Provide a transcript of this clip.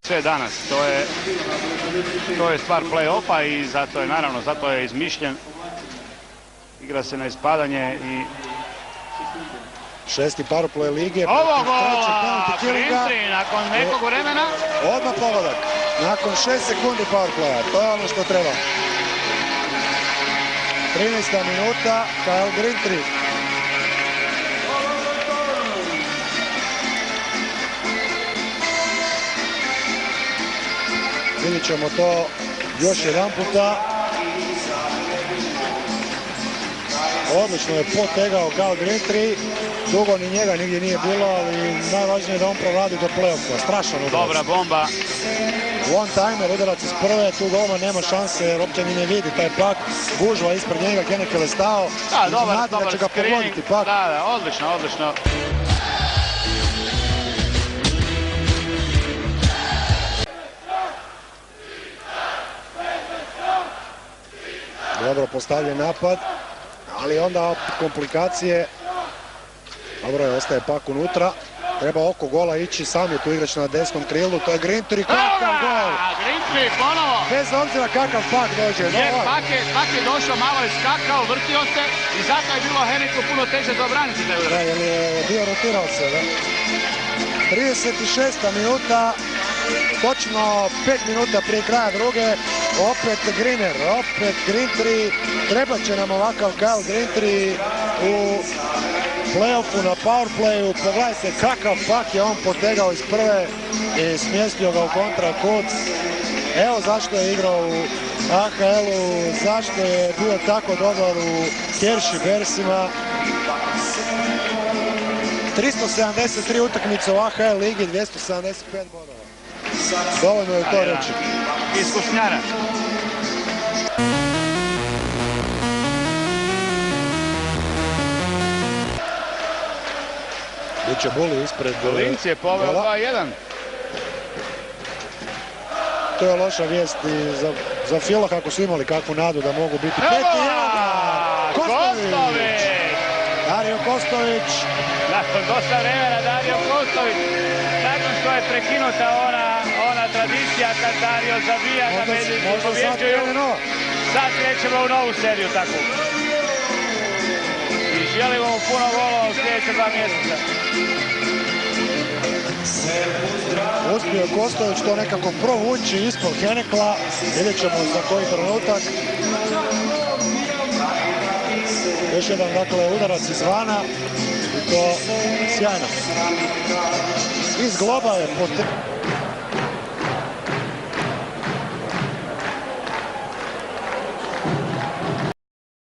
Sve danas, to je stvar play-offa i zato je izmišljen. Igra se na ispadanje i... Šesti powerplay lige. Ovo gola! Grintry nakon nekog vremena. Odmah pogodak. Nakon 6 sekundi powerplaya. To je ono što treba. 13. minuta. Kyle Grintry. Vidjet ćemo to još jedan puta. Odlično je potegao Kyle Grintry. Dugo ni njega nigdje nije bilo, ali najvažnije je da on proradi do play-offa. Strašan udarac. Dobra bomba. One-timer, udarac iz prve, tu golman nema šanse jer uopće ni ne vidi taj pak. Gužva ispred njega, Hennekel je stao. Da, dobar da će ga pogoditi pak. Da, odlično. Dobro postavljen napad, ali onda komplikacije. Dobro je, ostaje pak unutra. Treba oko gola ići, sam je tu igrač na desnom krilu, to je Grintry, kakav gol! Grintry ponovo! Bez obzira kakav pak dođe. Pak je došao, malo je skakao, vrtio se i zato je bilo Hennekelu puno teže za obraniti taj udarac. Da, jer je bio rotirao se, da. 36. minuta, točno 5 minuta prije kraja druge, opet Grintry, treba će nam ovakav Kyle Grintry u play-offu na powerplayu. Pogledajte kakav pak je on potegao iz prve i smjestio ga u kontrakut. Evo zašto je igrao u AHL-u, zašto je bio tako dobar u Hershey Bearsima. 373 utakmice u AHL ligi, 275 bodova. Dovoljno je to reći. Iskusnjara. Biće Bully ispred... Linz je poveo 2-1. To je loša vijest i za Fila kako su imali kakvu nadu da mogu biti 5-1. Kostović! Dario Kostović. Nakon dosta vremena Dario Kostović. Nakon što je prekinuta ona tradicija kad Dario zabija ga pobjeđuju. Sad krećemo u novu seriju takvu. I želimo mu puno golova u sljedeće 2 mjeseca. Uspio je Kostović to nekako provući ispod Hennekela. Vidjet ćemo za koji trenutak. Još jedan, dakle, udarac izvana. I to sjajno. Iz globa je